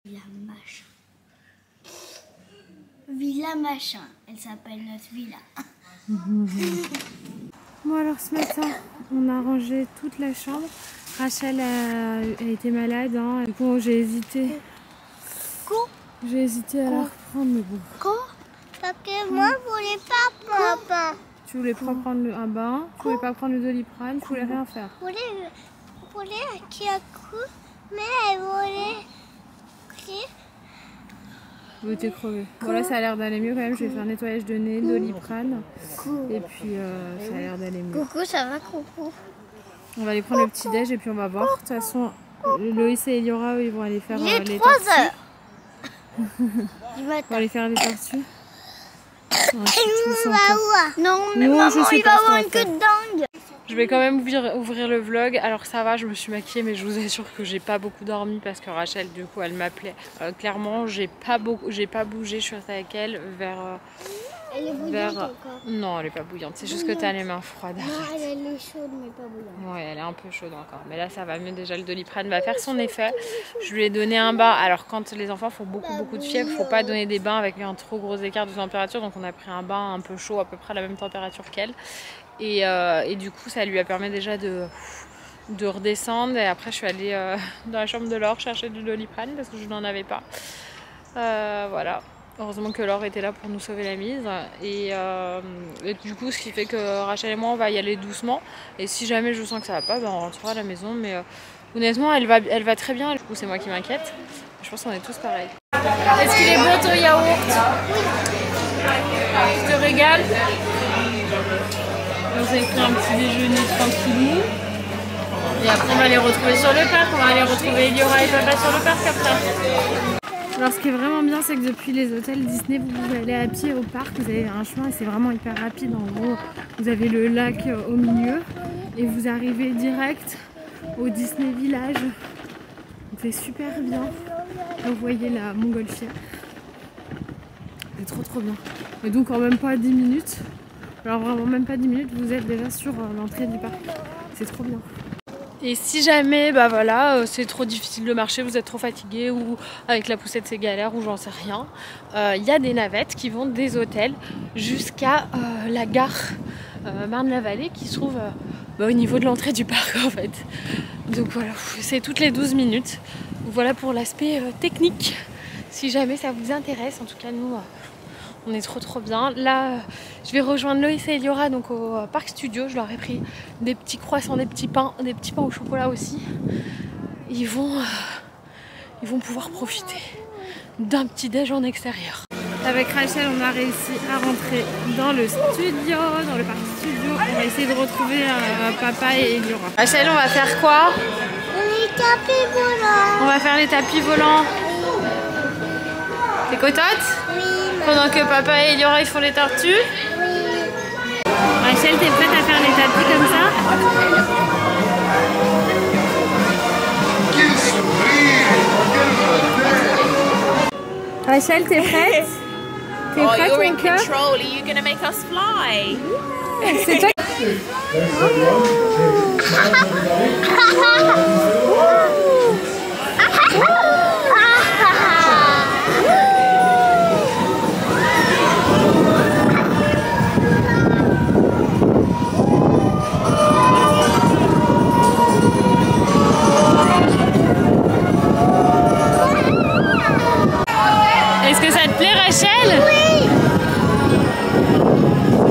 Villa machin. Villa machin. Elle s'appelle notre villa. Bon alors ce matin, on a rangé toute la chambre. Rachel a été malade, hein. Du coup j'ai hésité. J'ai hésité à la reprendre, mais bon. Parce que moi je voulais pas prendre. Tu voulais pas prendre un bain, tu voulais pas prendre le Doliprane, tu voulais rien faire. Je voulais qui a cru, mais elle voulait. Vous étiez crevé. Bon là ça a l'air d'aller mieux quand même, je vais faire un nettoyage de nez, Doliprane. Et puis ça a l'air d'aller mieux. Coucou, ça va coucou? On va aller prendre le petit déj et puis on va voir. De toute façon, Loïs et Eliora, eux, ils vont aller faire Il est les 3 tortues. heures. On va aller faire les tortues. Non, mais non, maman, je sais il pas va ce qu'on avoir va une faire. queue de dingue. Je vais quand même ouvrir le vlog. Alors ça va, je me suis maquillée, mais je vous assure que j'ai pas beaucoup dormi parce que Rachel, du coup, elle m'appelait. Clairement, j'ai pas bougé. Je suis restée avec elle vers. Elle est bouillante encore. Non, elle est pas bouillante. C'est juste que t'as les mains froides. Non, elle est chaude, mais pas bouillante. Ouais, elle est un peu chaude encore. Mais là, ça va mieux. Déjà, le Doliprane va faire son effet. Je lui ai donné un bain. Alors, quand les enfants font beaucoup de fièvre, faut pas donner des bains avec un trop gros écart de température. Donc, on a pris un bain un peu chaud, à peu près à la même température qu'elle. Et du coup, ça lui a permis déjà de redescendre. Et après, je suis allée dans la chambre de Laure chercher du Doliprane parce que je n'en avais pas. Voilà. Heureusement que Laure était là pour nous sauver la mise. Et du coup, ce qui fait que Rachel et moi, on va y aller doucement. Et si jamais je sens que ça va pas, ben on rentrera à la maison. Mais honnêtement, elle va très bien. Du coup, c'est moi qui m'inquiète. Je pense qu'on est tous pareils. Est-ce qu'il est beau ton yaourt? Tu te régales? Vous avez pris un petit déjeuner tranquillou. Et après, on va les retrouver sur le parc. On va aller retrouver Eliora et papa sur le parc après. Alors ce qui est vraiment bien, c'est que depuis les hôtels Disney, vous pouvez aller à pied au parc, vous avez un chemin et c'est vraiment hyper rapide. En gros, vous avez le lac au milieu et vous arrivez direct au Disney Village. Donc c'est super bien. Là, vous voyez la montgolfière. C'est trop bien. Et donc en même pas 10 minutes, alors vraiment même pas 10 minutes, vous êtes déjà sur l'entrée du parc. C'est trop bien. Et si jamais c'est trop difficile de marcher, vous êtes trop fatigué ou avec la poussette c'est galère ou j'en sais rien, il y a des navettes qui vont des hôtels jusqu'à la gare Marne-la-Vallée qui se trouve au niveau de l'entrée du parc en fait. Donc voilà, c'est toutes les 12 minutes. Voilà pour l'aspect technique, si jamais ça vous intéresse. En tout cas nous, on est trop bien. Là, je vais rejoindre Loïs et Eliora donc au Parc Studio. Je leur ai pris des petits croissants, des petits pains au chocolat aussi. Ils vont pouvoir profiter d'un petit déj en extérieur. Avec Rachel, on a réussi à rentrer dans le studio, dans le Parc Studio. On va essayer de retrouver papa et Eliora. Rachel, on va faire quoi? Les tapis volants. On va faire les tapis volants. T'es contente? Oui. Pendant que papa et Eliora ils font les tortues? Oui. Rachel, t'es prête à faire les tapis comme ça? Rachel, t'es prête? T'es prête, you're in mon cœur? control. Are you going to make us fly? C'est toi. Est-ce que ça te plaît, Rachel? Oui.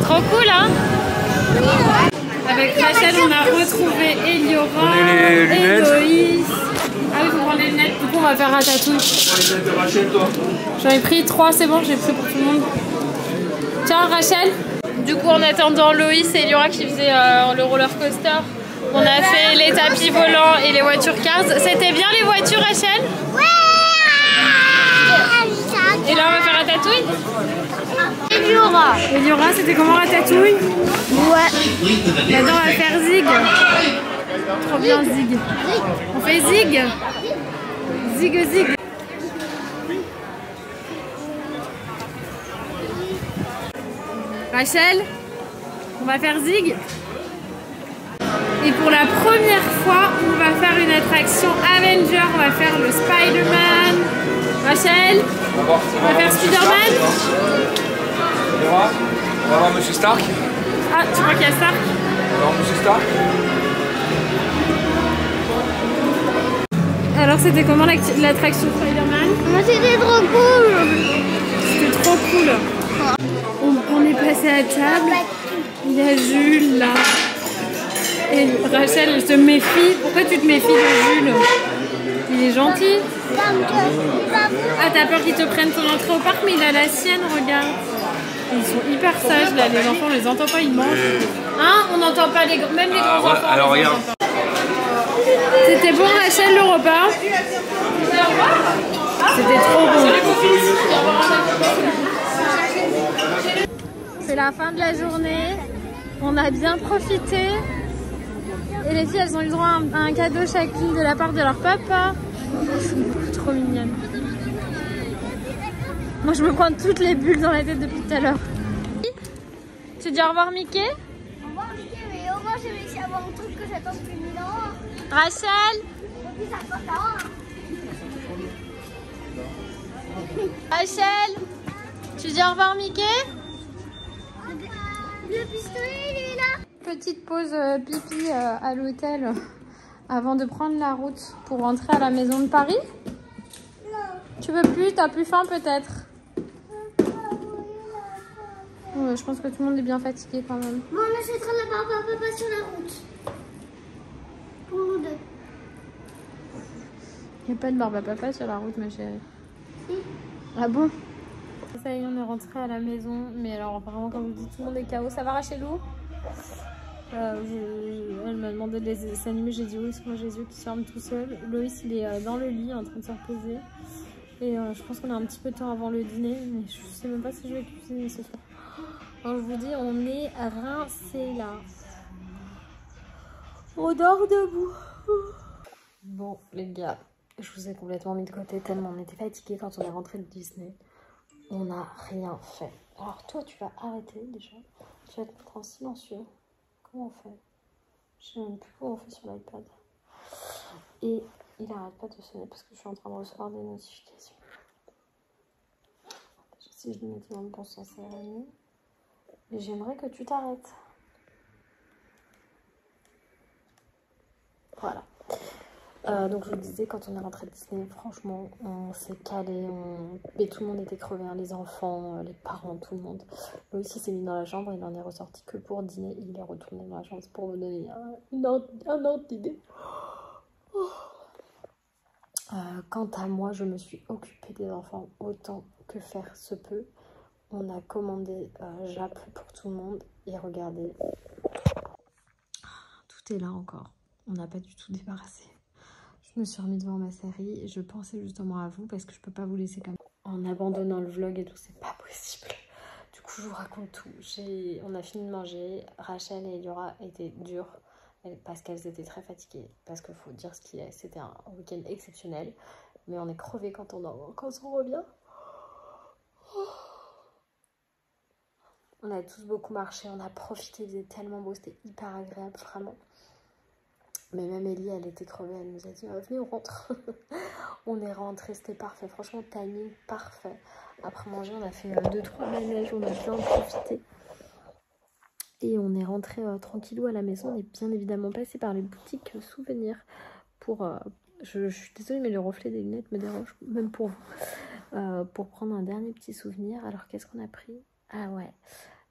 Trop cool, hein? Avec Rachel, on a retrouvé Eliora, Héloïse. Ah oui, faut prendre les lunettes. Du coup, on va faire ratatouille. J'en ai pris 3, c'est bon, j'ai pris pour tout le monde. Tiens, Rachel. Du coup, en attendant Loïs et Eliora qui faisaient le roller coaster, on a fait les tapis volants et les voitures cars. C'était bien les voitures, Rachel? Ouais. Et là, on va faire ratatouille? Eliora. Eliora, c'était comment ratatouille? Ouais. Maintenant, on va faire zig. Trop bien, zig. On fait zig. Zig. Rachel, on va faire zig. Et pour la première fois, on va faire une attraction Avenger. On va faire le Spider-Man. Rachel, on va faire Spider-Man. On va voir Monsieur Stark. Ah, tu crois qu'il y a Stark? Alors Monsieur Stark. Alors c'était comment l'attraction Spider-Man? Moi c'était trop cool. C'était trop cool. On est passé à table. Il y a Jules là. Et Rachel, elle se méfie. Pourquoi tu te méfies de Jules? Il est gentil. Ah, t'as peur qu'il te prenne ton entrée au parc, mais il a la sienne, regarde. Ils sont hyper sages là, les enfants, on les entend pas, ils mangent. Hein? On n'entend pas les même les grands enfants. Alors regarde. C'était bon Rachel le repas? C'était trop bon. C'est la fin de la journée. On a bien profité. Et les filles, elles ont eu droit à un cadeau chacune de la part de leur papa. Elles sont beaucoup trop mignonnes. Moi, je me prends toutes les bulles dans la tête depuis tout à l'heure. Tu dis au revoir Mickey? Au revoir Mickey, mais au moins j'ai réussi à avoir un truc que j'attends depuis 1000 ans. Rachel? Depuis 50 ans. Rachel? Tu dis au revoir Mickey? Le pistolet, il est là. Petite pause pipi à l'hôtel avant de prendre la route pour rentrer à la maison de Paris. Non. Tu veux plus? T'as plus faim peut-être? Ouais, je pense que tout le monde est bien fatigué quand même. Moi, on achètera la barbe à papa sur la route. Pour nous deux. Il n'y a pas de barbe à papa sur la route, ma chérie. Si. Ah bon? Ça y est, on est rentré à la maison. Mais alors, vraiment, comme je dis, tout le monde est KO. Ça va, Rachelou? Elle m'a demandé de s'animer. J'ai dit oui, parce que moi, j'ai les yeux qui se ferment tout seul. Loïs, il est dans le lit, en train de se reposer. Et je pense qu'on a un petit peu de temps avant le dîner. Mais je sais même pas si je vais cuisiner ce soir. Alors, je vous dis, on est rincés là. On dort debout. Bon, les gars, je vous ai complètement mis de côté tellement on était fatigués quand on est rentré de Disney. On n'a rien fait. Alors, toi, tu vas arrêter déjà. Tu vas te mettre en silencieux. Comment on fait? Je sais même plus comment on fait sur l'iPad. Et il arrête pas de sonner parce que je suis en train de recevoir des notifications. Si je lui mets dans le bon sens, ça va mieux. Mais j'aimerais que tu t'arrêtes. Voilà. Donc je vous disais, quand on est rentré de Disney, franchement, on s'est calé. Et tout le monde était crevé, hein, les enfants, les parents, tout le monde. Loïs il s'est mis dans la chambre, il n'en est ressorti que pour dîner. Il est retourné dans la chambre pour vous donner un ordre d'idée. Quant à moi, je me suis occupée des enfants autant que faire se peut. On a commandé Jap pour tout le monde et regardez, tout est là encore. On n'a pas du tout débarrassé. Je me suis remis devant ma série et je pensais justement à vous parce que je peux pas vous laisser comme en abandonnant le vlog et tout, c'est pas possible. Du coup, je vous raconte tout. On a fini de manger. Rachel et Eliora étaient dures parce qu'elles étaient très fatiguées. Parce qu'il faut dire ce qu'il est, c'était un week-end exceptionnel. Mais on est crevés quand on revient. On a tous beaucoup marché, on a profité, il faisait tellement beau, c'était hyper agréable, vraiment. Mais même Ellie, elle était crevée, elle nous a dit venez, on rentre. On est rentré, c'était parfait, franchement, timing parfait. Après manger, on a fait 2-3 manèges, on a bien profité. Et on est rentré tranquillou à la maison. On est bien évidemment passé par les boutiques souvenirs pour... je suis désolée, mais le reflet des lunettes me dérange, même pour vous. Pour prendre un dernier petit souvenir. Alors, qu'est-ce qu'on a pris? Ah ouais,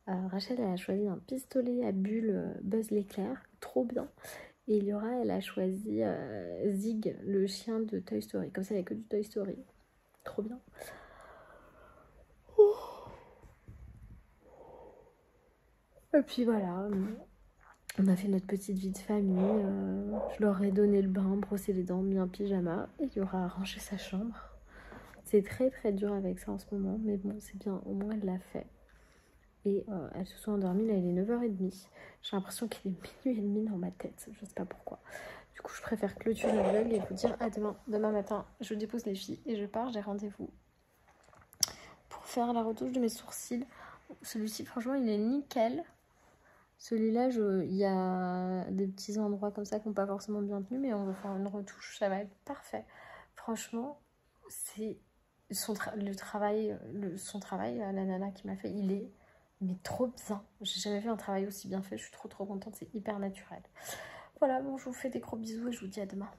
Rachel elle a choisi un pistolet à bulles Buzz l'éclair, trop bien. Et Eliora elle a choisi Zig, le chien de Toy Story. Comme ça il n'y a que du Toy Story, trop bien. Et puis voilà, on a fait notre petite vie de famille. Je leur ai donné le bain, brossé les dents, mis un pyjama. Et Eliora a rangé sa chambre. C'est très très dur avec ça en ce moment, mais bon c'est bien, au moins elle l'a fait. Et elles se sont endormies, là il est 9h30. J'ai l'impression qu'il est minuit et demi dans ma tête, je sais pas pourquoi. Du coup je préfère clôturer le vlog et vous dire à demain. Demain matin je dépose les filles et je pars, j'ai rendez-vous pour faire la retouche de mes sourcils. Celui-ci franchement il est nickel. Celui-là il y a des petits endroits comme ça qui n'ont pas forcément bien tenu, mais on va faire une retouche, ça va être parfait. Franchement c'est son travail, la nana qui m'a fait, il est mais trop bien. J'ai jamais vu un travail aussi bien fait, je suis trop contente, c'est hyper naturel. Voilà, bon, je vous fais des gros bisous et je vous dis à demain.